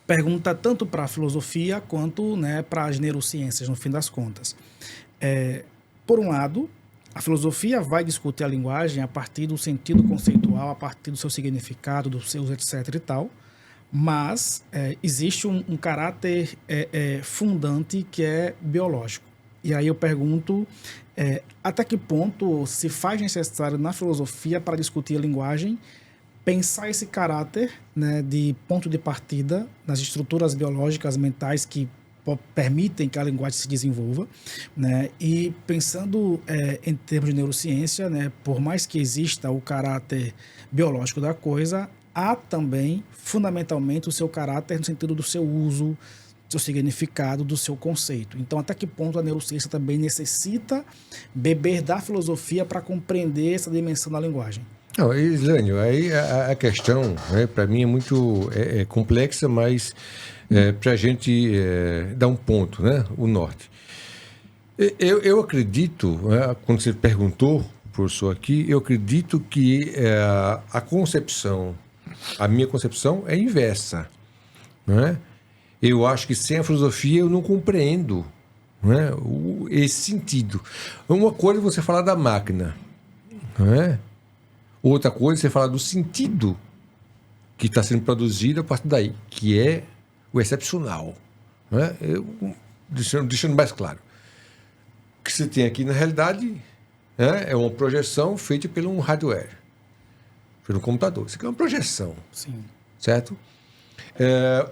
pergunta tanto para a filosofia quanto, né, para as neurociências, no fim das contas. Por um lado, a filosofia vai discutir a linguagem a partir do sentido conceitual, a partir do seu significado, dos seus etc e tal, mas existe um caráter fundante que é biológico. E aí eu pergunto até que ponto se faz necessário na filosofia para discutir a linguagem pensar esse caráter, né, de ponto de partida nas estruturas biológicas mentais que permitem que a linguagem se desenvolva, né? E pensando em termos de neurociência, né, por mais que exista o caráter biológico da coisa, há também, fundamentalmente, o seu caráter no sentido do seu uso, do seu significado, do seu conceito. Então, até que ponto a neurociência também necessita beber da filosofia para compreender essa dimensão da linguagem? Não, Islânio, aí a questão, né, para mim é muito complexa, mas para a gente dar um ponto, né, o norte. Eu acredito, quando você perguntou, professor, aqui, eu acredito que a minha concepção é inversa, né? Eu acho que sem a filosofia eu não compreendo, né, esse sentido. Uma coisa é você falar da máquina, né? Outra coisa é você falar do sentido que está sendo produzido a partir daí, que é o excepcional, né? Deixando mais claro. O que você tem aqui, na realidade, né, é uma projeção feita por um hardware, pelo computador. Isso aqui é uma projeção. Sim. Certo?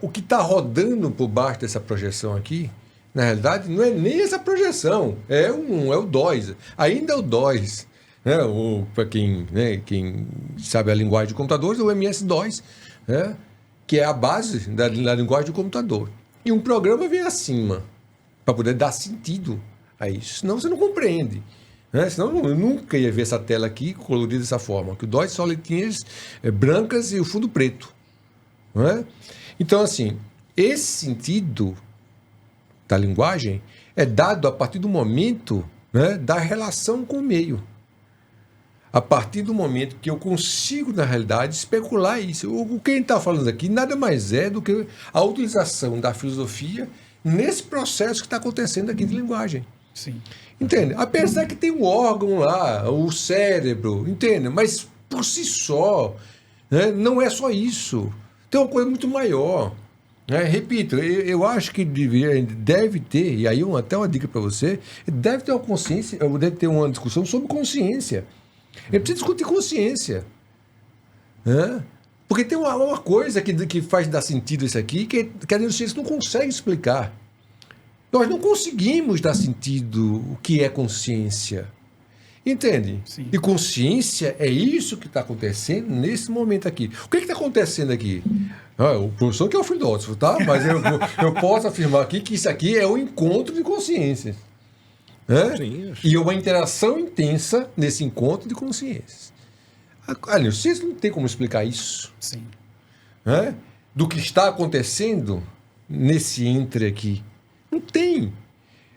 O que está rodando por baixo dessa projeção aqui, na realidade, não é nem essa projeção, é o DOS. Ainda é o DOS. Para quem sabe a linguagem de computadores, é o MS-DOS, né, que é a base da linguagem de computador. E um programa vem acima para poder dar sentido a isso. Senão você não compreende. Né? Senão eu nunca ia ver essa tela aqui colorida dessa forma, que o DOS só letrinhas brancas e o fundo preto. Né? Então, assim, esse sentido da linguagem é dado a partir do momento, né, da relação com o meio. A partir do momento que eu consigo, na realidade, especular isso. O que a gente está falando aqui nada mais é do que a utilização da filosofia nesse processo que está acontecendo aqui de linguagem. Sim. Entende? Apesar que tem um órgão lá, o cérebro, entende? Mas por si só, né, não é só isso. Tem uma coisa muito maior. Repito, eu acho que deve ter, e aí até uma dica para você, deve ter uma consciência, deve ter uma discussão sobre consciência. Ele precisa discutir consciência. Né? Porque tem uma coisa que faz dar sentido isso aqui, que a neurociência não consegue explicar. Nós não conseguimos dar sentido o que é consciência. Entende? Sim. E consciência é isso que está acontecendo nesse momento aqui. O que está acontecendo aqui? O professor que é o filósofo, tá? Mas eu posso afirmar aqui que isso aqui é o encontro de consciências. Né? Sim, E uma interação intensa nesse encontro de consciências. A neurociência não tem como explicar isso. Sim. Né? Do que está acontecendo nesse entre aqui. Não tem.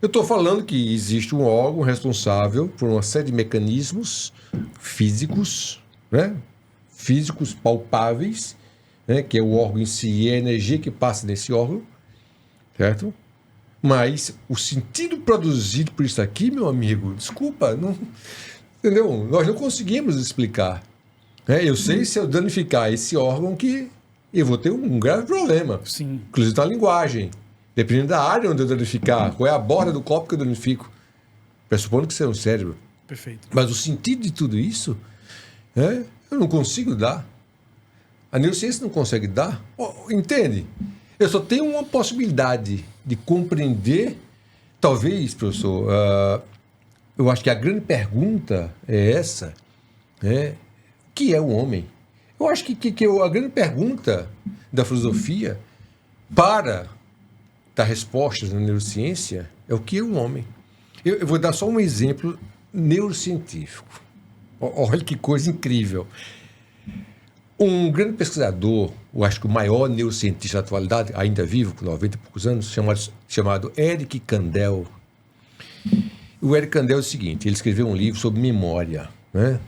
Eu estou falando que existe um órgão responsável por uma série de mecanismos físicos, né? Físicos palpáveis, né? Que é o órgão em si e a energia que passa nesse órgão, certo? Mas o sentido produzido por isso aqui, meu amigo, desculpa, não, entendeu? Nós não conseguimos explicar. Né? Eu sei se eu danificar esse órgão que eu vou ter um grave problema. Sim. Inclusive na linguagem. Dependendo da área onde eu danificar, qual é a borda do copo que eu danifico. Pressupondo que seja um cérebro. Perfeito. Mas o sentido de tudo isso, eu não consigo dar. A neurociência não consegue dar. Entende? Eu só tenho uma possibilidade de compreender. Talvez, professor, eu acho que a grande pergunta é essa. O que é o homem? Eu acho que a grande pergunta da filosofia para dar respostas na neurociência é o que é um homem. Eu vou dar só um exemplo neurocientífico. Olha que coisa incrível. Um grande pesquisador, eu acho que o maior neurocientista da atualidade, ainda vivo, com 90 e poucos anos, chamado Eric Kandel. O Eric Kandel é o seguinte, ele escreveu um livro sobre memória, né?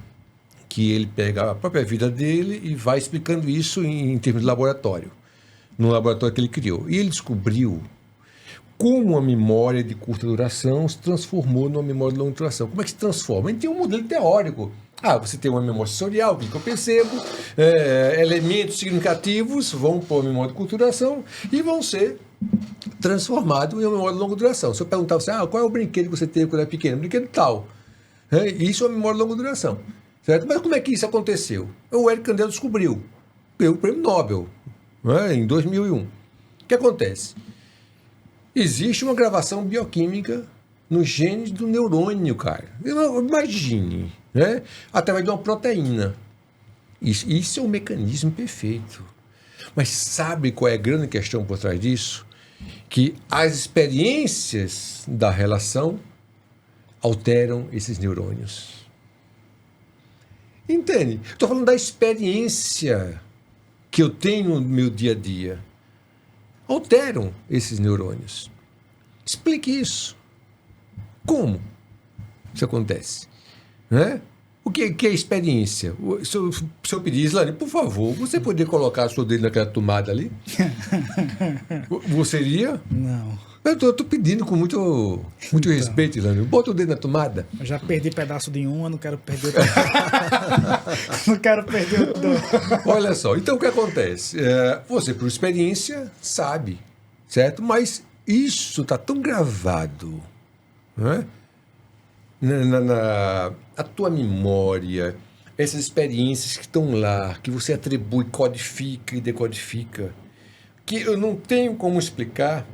Que ele pega a própria vida dele e vai explicando isso em termos de laboratório. no laboratório que ele criou. E ele descobriu como a memória de curta duração se transformou numa memória de longa duração. Como é que se transforma? Ele tem um modelo teórico. Você tem uma memória sensorial, o que eu percebo, elementos significativos vão para a memória de curta duração e vão ser transformados em uma memória de longa duração. Se eu perguntar você, qual é o brinquedo que você teve quando era pequeno? Brinquedo tal. Isso é uma memória de longa duração. Certo? Mas como é que isso aconteceu? O Eric Kandel descobriu. Ganhou o prêmio Nobel, em 2001. O que acontece? Existe uma gravação bioquímica nos genes do neurônio, cara. Imagine, através de uma proteína. Isso é um mecanismo perfeito. Mas sabe qual é a grande questão por trás disso? Que as experiências da relação alteram esses neurônios. Entende? Estou falando da experiência que eu tenho no meu dia a dia. Alteram esses neurônios. Explique isso. Como isso acontece? O que é experiência? Se eu pedir, Islane, por favor, você poderia colocar o seu dedo naquela tomada ali? Você iria? Não. Eu estou pedindo com muito respeito, Islane. Bota o dedo na tomada. Eu já perdi pedaço de um, eu não quero perder outro. Não quero perder outro. Olha só, então o que acontece? Você, por experiência, sabe, certo? Mas isso está tão gravado, a tua memória, essas experiências que estão lá, que você atribui, codifica e decodifica, que eu não tenho como explicar,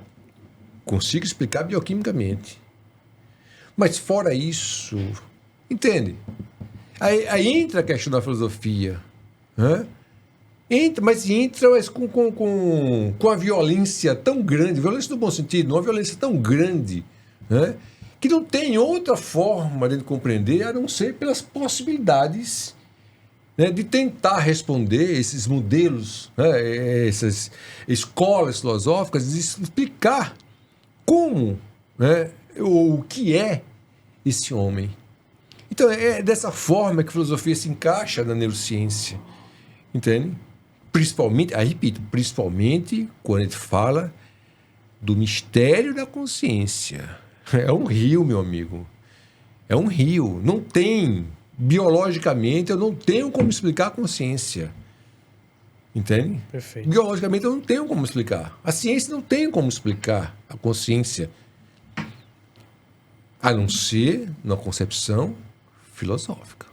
consigo explicar bioquimicamente. Mas fora isso, entende? Aí entra a questão da filosofia, mas entra com a violência tão grande, violência no bom sentido, uma violência tão grande, que não tem outra forma de compreender a não ser pelas possibilidades, de tentar responder esses modelos, essas escolas filosóficas, de explicar como, o que é esse homem. Então, é dessa forma que a filosofia se encaixa na neurociência, entende? Principalmente, repito, principalmente quando a gente fala do mistério da consciência. É um rio, meu amigo. É um rio. Não tem, biologicamente, eu não tenho como explicar a consciência. Entende? Perfeito. Biologicamente, eu não tenho como explicar. A ciência não tem como explicar a consciência. A não ser na concepção filosófica.